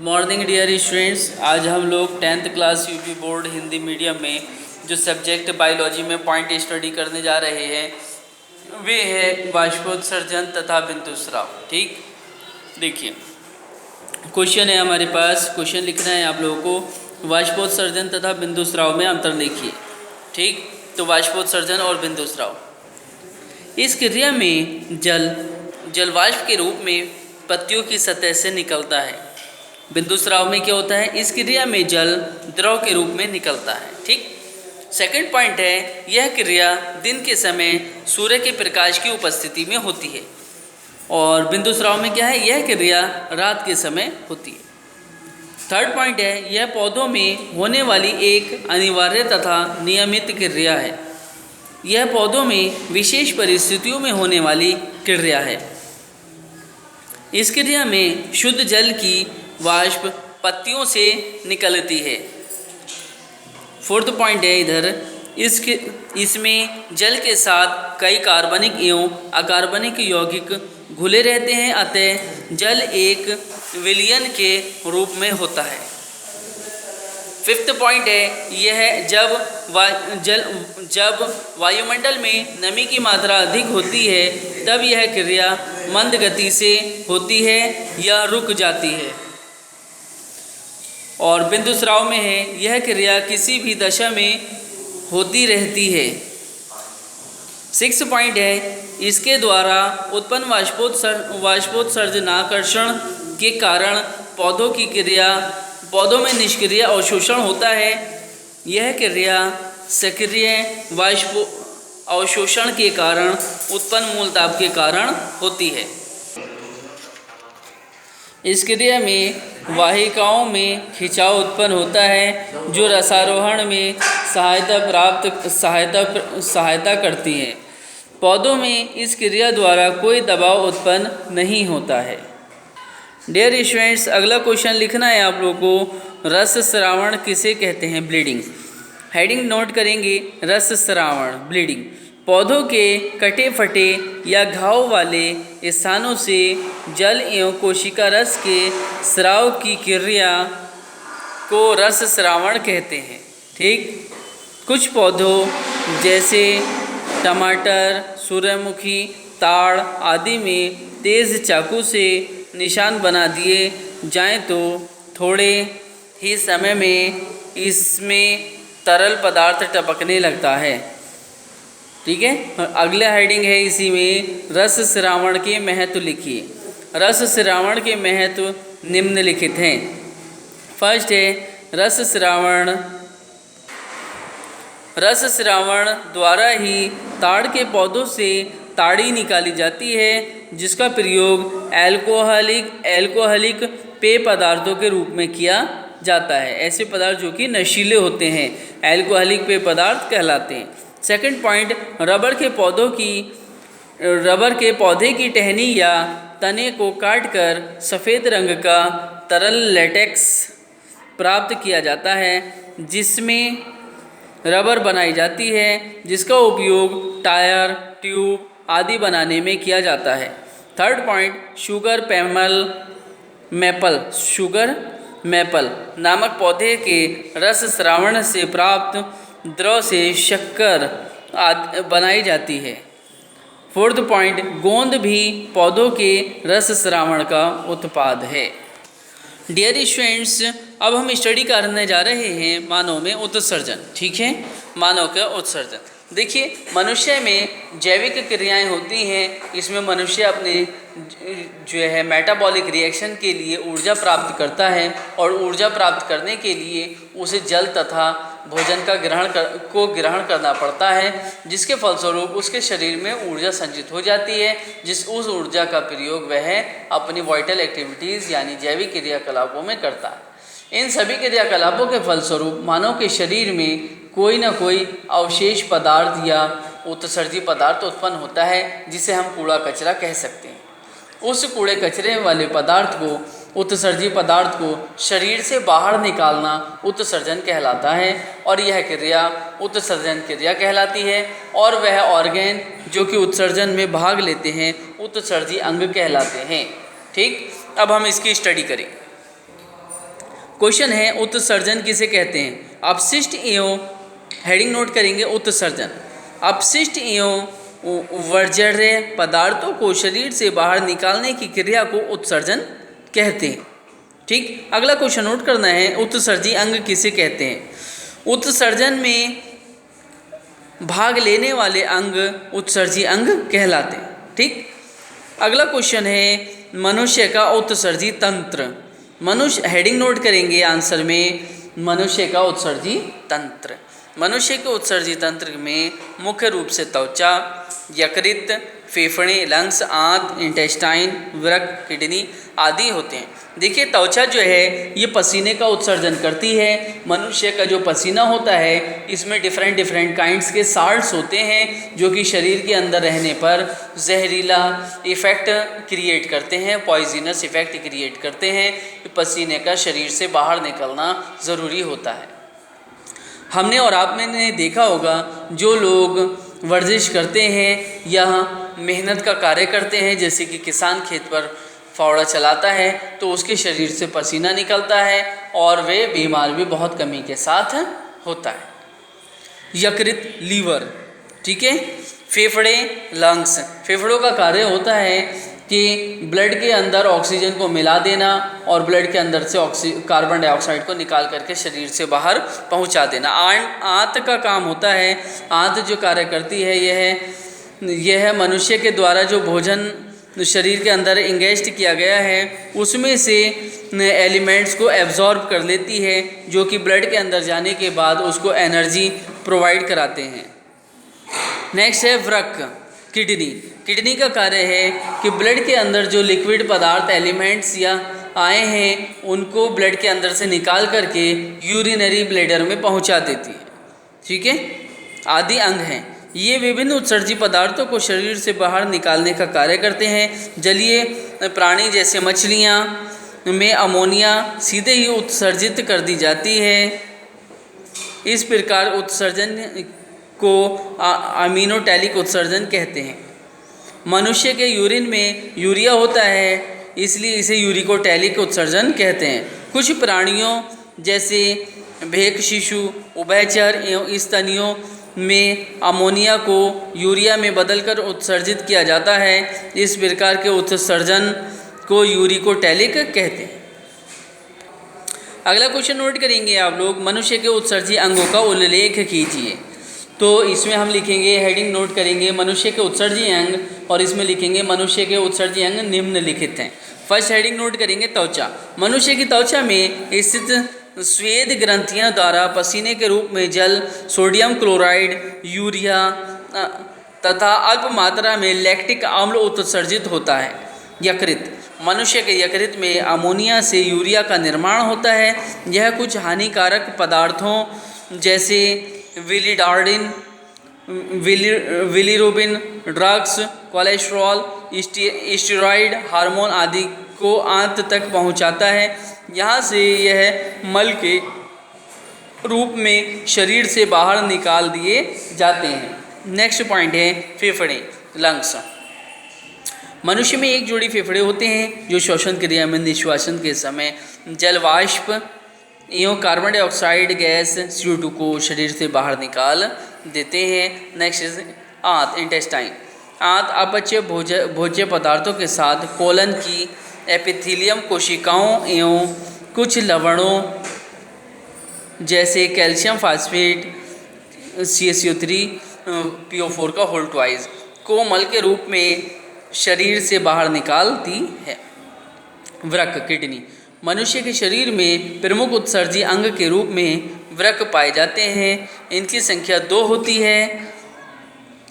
Morning dear students. आज हम लोग 10th class UP board Hindi medium में जो सब्जेक्ट बायोलॉजी में पॉइंट स्टडी करने जा रहे हैं वे है वाष्पोत्सर्जन तथा बिंदुस्राव। ठीक, देखिए क्वेश्चन है हमारे पास। क्वेश्चन लिखना है आप लोगों को, वाष्पोत्सर्जन तथा बिंदुस्राव में अंतर देखिए। ठीक, तो वाष्पोत्सर्जन और बिंदुस्राव, इस क्रिया में जल वाष्प के रूप में पत्तियों की सतह से निकलता है। बिंदुस्राव में क्या होता है, इस क्रिया में जल द्रव के रूप में निकलता है। ठीक, सेकंड पॉइंट है, यह क्रिया दिन के समय सूर्य के प्रकाश की उपस्थिति में होती है। और बिंदुस्राव में क्या है, यह क्रिया रात के समय होती है। थर्ड पॉइंट है, यह पौधों में होने वाली एक अनिवार्य तथा नियमित क्रिया है। यह पौधों में विशेष परिस्थितियों में होने वाली क्रिया है। इस क्रिया में शुद्ध जल की वाष्प पत्तियों से निकलती है। फोर्थ पॉइंट है इधर, इसमें जल के साथ कई कार्बनिक एवं अकार्बनिक यौगिक घुले रहते हैं, अतः जल एक विलयन के रूप में होता है। फिफ्थ पॉइंट है, यह जब वायुमंडल में नमी की मात्रा अधिक होती है तब यह क्रिया मंद गति से होती है या रुक जाती है। और बिंदुस्राव में है, यह क्रिया किसी भी दशा में होती रहती है। सिक्स पॉइंट है, इसके द्वारा उत्पन्न वाष्पोत्सर्जनाकर्षण के कारण पौधों में निष्क्रिय अवशोषण होता है। यह क्रिया सक्रिय वाष्प अवशोषण के कारण उत्पन्न मूलताप के कारण होती है। इस क्रिया में वाहिकाओं में खिंचाव उत्पन्न होता है जो रसारोहण में सहायता करती है। पौधों में इस क्रिया द्वारा कोई दबाव उत्पन्न नहीं होता है। डियर स्टूडेंट्स, अगला क्वेश्चन लिखना है आप लोगों को, रस स्रावण किसे कहते हैं? ब्लीडिंग। हेडिंग नोट करेंगे, रस स्रावण ब्लीडिंग। पौधों के कटे फटे या घाव वाले स्थानों से जल एवं कोशिका रस के स्राव की क्रिया को रस स्रावण कहते हैं। ठीक, कुछ पौधों जैसे टमाटर, सूर्यमुखी, ताड़ आदि में तेज चाकू से निशान बना दिए जाएं तो थोड़े ही समय में इसमें तरल पदार्थ टपकने लगता है। ठीक है, अगला हेडिंग है इसी में, रस स्रावण के महत्व लिखिए। रस स्रावण के महत्व निम्नलिखित हैं। फर्स्ट है, रस स्रावण द्वारा ही ताड़ के पौधों से ताड़ी निकाली जाती है, जिसका प्रयोग एल्कोहलिक पेय पदार्थों के रूप में किया जाता है। ऐसे पदार्थ जो कि नशीले होते हैं एल्कोहलिक पेय पदार्थ कहलाते हैं। सेकंड पॉइंट, रबर के पौधे की टहनी या तने को काटकर सफ़ेद रंग का तरल लेटेक्स प्राप्त किया जाता है, जिसमें रबर बनाई जाती है, जिसका उपयोग टायर, ट्यूब आदि बनाने में किया जाता है। थर्ड पॉइंट, शुगर मैपल नामक पौधे के रस स्रावण से प्राप्त द्रव से शक्कर बनाई जाती है। फोर्थ पॉइंट, गोंद भी पौधों के रस स्रावण का उत्पाद है। डियर स्टूडेंट्स, अब हम स्टडी करने जा रहे हैं मानव में उत्सर्जन। ठीक है, मानव का उत्सर्जन। देखिए, मनुष्य में जैविक क्रियाएं होती हैं। इसमें मनुष्य अपने जो है मेटाबॉलिक रिएक्शन के लिए ऊर्जा प्राप्त करता है, और ऊर्जा प्राप्त करने के लिए उसे जल तथा भोजन का ग्रहण करना पड़ता है, जिसके फलस्वरूप उसके शरीर में ऊर्जा संचित हो जाती है, उस ऊर्जा का प्रयोग वह अपनी वाइटल एक्टिविटीज़ यानी जैविक क्रियाकलापों में करता है। इन सभी क्रियाकलापों के फलस्वरूप मानव के शरीर में कोई ना कोई अवशेष पदार्थ या उत्सर्जी पदार्थ उत्पन्न होता है, जिसे हम कूड़ा कचरा कह सकते हैं। उस कूड़े कचरे वाले पदार्थ को, उत्सर्जी पदार्थ को शरीर से बाहर निकालना उत्सर्जन कहलाता है, और यह क्रिया उत्सर्जन क्रिया कहलाती है। और वह ऑर्गेन जो कि उत्सर्जन में भाग लेते हैं उत्सर्जी अंग कहलाते हैं। ठीक, अब हम इसकी स्टडी करें। क्वेश्चन है उत्सर्जन किसे कहते हैं? अपशिष्ट एवं, हेडिंग नोट करेंगे उत्सर्जन, अपशिष्ट एवं वर्ज्य पदार्थों को शरीर से बाहर निकालने की क्रिया को उत्सर्जन कहते हैं। ठीक, अगला क्वेश्चन नोट करना है, उत्सर्जी अंग किसे कहते हैं? उत्सर्जन में भाग लेने वाले अंग उत्सर्जी अंग कहलाते हैं। ठीक, अगला क्वेश्चन है मनुष्य का उत्सर्जी तंत्र। मनुष्य, हेडिंग नोट करेंगे आंसर में, मनुष्य का उत्सर्जी तंत्र। मनुष्य के उत्सर्जी तंत्र में मुख्य रूप से त्वचा, यकृत, फेफड़े, लंग्स, आंत, इंटेस्टाइन, वृक्क, किडनी आदि होते हैं। देखिए, त्वचा जो है ये पसीने का उत्सर्जन करती है। मनुष्य का जो पसीना होता है इसमें डिफरेंट काइंड्स के साल्ट्स होते हैं जो कि शरीर के अंदर रहने पर जहरीला इफ़ेक्ट क्रिएट करते हैं, पॉइजनस इफ़ेक्ट क्रिएट करते हैं। पसीने का शरीर से बाहर निकलना ज़रूरी होता है। हमने और आपने देखा होगा, जो लोग वर्जिश करते हैं या मेहनत का कार्य करते हैं, जैसे कि किसान खेत पर फावड़ा चलाता है तो उसके शरीर से पसीना निकलता है और वे बीमार भी बहुत कमी के साथ होता है। यकृत, लीवर, ठीक है। फेफड़े, लंग्स, फेफड़ों का कार्य होता है कि ब्लड के अंदर ऑक्सीजन को मिला देना और ब्लड के अंदर से कार्बन डाइऑक्साइड को निकाल करके शरीर से बाहर पहुंचा देना। आंत का काम होता है, आंत जो कार्य करती है यह मनुष्य के द्वारा जो भोजन शरीर के अंदर इंगेस्ट किया गया है उसमें से एलिमेंट्स को एब्जॉर्ब कर लेती है, जो कि ब्लड के अंदर जाने के बाद उसको एनर्जी प्रोवाइड कराते हैं। नेक्स्ट है वृक्क, किडनी। किडनी का कार्य है कि ब्लड के अंदर जो लिक्विड पदार्थ एलिमेंट्स या आए हैं उनको ब्लड के अंदर से निकाल करके यूरिनरी ब्लैडर में पहुंचा देती है। ठीक है, आदि अंग हैं। ये विभिन्न उत्सर्जी पदार्थों को शरीर से बाहर निकालने का कार्य करते हैं। जलीय प्राणी जैसे मछलियाँ में अमोनिया सीधे ही उत्सर्जित कर दी जाती है। इस प्रकार उत्सर्जन को अमीनोटैलिक उत्सर्जन कहते हैं। मनुष्य के यूरिन में यूरिया होता है, इसलिए इसे यूरिकोटैलिक उत्सर्जन कहते हैं। कुछ प्राणियों जैसे भेक शिशु, उभयचर एवं स्तनियों में अमोनिया को यूरिया में बदलकर उत्सर्जित किया जाता है। इस प्रकार के उत्सर्जन को यूरिकोटैलिक कहते हैं। अगला क्वेश्चन नोट करेंगे आप लोग, मनुष्य के उत्सर्जी अंगों का उल्लेख कीजिए। तो इसमें हम लिखेंगे, हेडिंग नोट करेंगे मनुष्य के उत्सर्जी अंग, और इसमें लिखेंगे मनुष्य के उत्सर्जी अंग निम्नलिखित हैं। फर्स्ट हेडिंग नोट करेंगे त्वचा। मनुष्य की त्वचा में स्थित स्वेद ग्रंथियों द्वारा पसीने के रूप में जल, सोडियम क्लोराइड, यूरिया तथा अल्प मात्रा में लैक्टिक अम्ल उत्सर्जित होता है। यकृत, मनुष्य के यकृत में अमोनिया से यूरिया का निर्माण होता है। यह कुछ हानिकारक पदार्थों जैसे विलिडार्डिन, विलिरुबिन, ड्रग्स, कोलेस्ट्रॉल, स्टेरॉइड हार्मोन आदि को आंत तक पहुंचाता है। यहाँ से यह मल के रूप में शरीर से बाहर निकाल दिए जाते हैं। नेक्स्ट पॉइंट है फेफड़े, लंग्स। मनुष्य में एक जोड़ी फेफड़े होते हैं जो श्वसन क्रिया में निश्वासन के समय जलवाष्प एवं कार्बन डाइऑक्साइड गैस CO2 को शरीर से बाहर निकाल देते हैं। नेक्स्ट आंत, इंटेस्टाइन। आंत अपच्य भोज्य पदार्थों के साथ कोलन की एपिथेलियम कोशिकाओं एवं कुछ लवणों जैसे कैल्शियम फास्फेट, CaCO3, PO4 का होल ट्वाइस को मल के रूप में शरीर से बाहर निकालती है। वृक्क, किडनी। मनुष्य के शरीर में प्रमुख उत्सर्जी अंग के रूप में वृक्क पाए जाते हैं। इनकी संख्या 2 होती है।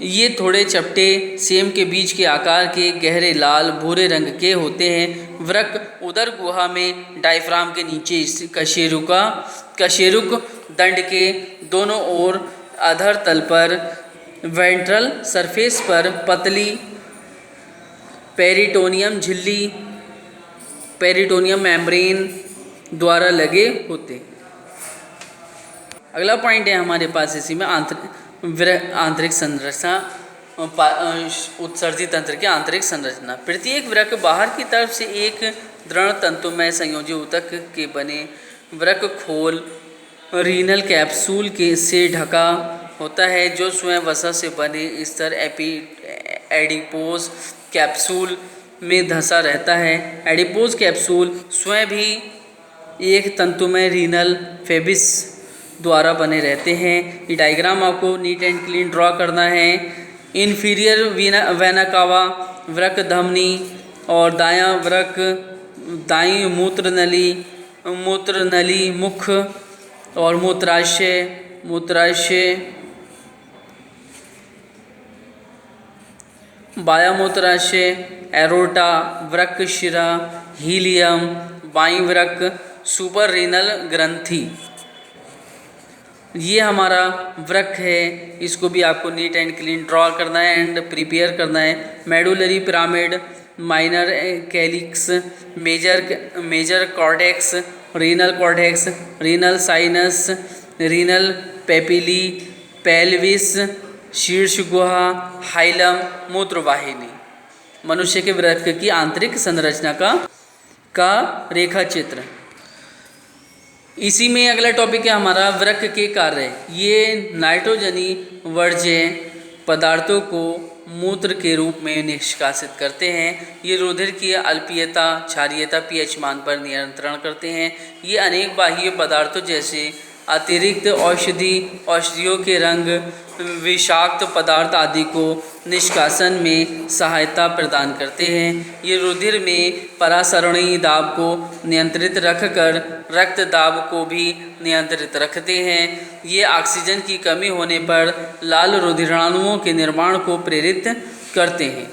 ये थोड़े चपटे सेम के बीज के आकार के गहरे लाल भूरे रंग के होते हैं। वृक्क उदर गुहा में डायफ्राम के नीचे कशेरुक दंड के दोनों ओर अधर तल पर वेंट्रल सरफेस पर पतली पेरिटोनियम झिल्ली, पेरिटोनियम मेम्ब्रेन द्वारा लगे होते। अगला पॉइंट है हमारे पास इसी में आंतरिक संरचना, उत्सर्जी तंत्र की आंतरिक संरचना। प्रत्येक वृक्क बाहर की तरफ से एक दृढ़ तंतुमय संयोजी ऊतक के बने वृक्क खोल रीनल कैप्सूल के से ढका होता है, जो स्वयं वसा से बने स्तर एडिपोज कैप्सूल में धंसा रहता है। एडिपोज कैप्सूल स्वयं भी एक तंतुमय रीनल फेबिस द्वारा बने रहते हैं। ये डायग्राम आपको नीट एंड क्लीन ड्रॉ करना है। इन्फीरियर वेना कावा वृक्क धमनी और दायां वृक्क, दाईं मूत्र नली मुख और मूत्राशय बायां मूत्राशय, एरोटा, वृक्क शिरा, हीलियम, बाईं वृक्क, सुपर रीनल ग्रंथि। ये हमारा वृक्क है, इसको भी आपको नीट एंड क्लीन ड्रॉ करना है एंड प्रिपेयर करना है। Medullary pyramid, minor calyx, major cortex, renal cortex, renal sinus, renal papillae, pelvis, शीर्ष गुहा, हाइलम, मूत्रवाहिनी। मनुष्य के वृक्क की आंतरिक संरचना का रेखा चित्र। इसी में अगला टॉपिक है हमारा वृक्क के कार्य। ये नाइट्रोजनी वर्ज्य पदार्थों को मूत्र के रूप में निष्कासित करते हैं। ये रुधिर की अल्पीयता, क्षारीयता, पीएच मान पर नियंत्रण करते हैं। ये अनेक बाह्य पदार्थों जैसे अतिरिक्त औषधियों के रंग, विषाक्त पदार्थ आदि को निष्कासन में सहायता प्रदान करते हैं। ये रुधिर में परासरणी दाब को नियंत्रित रखकर रक्त दाब को भी नियंत्रित रखते हैं। ये ऑक्सीजन की कमी होने पर लाल रुधिराणुओं के निर्माण को प्रेरित करते हैं।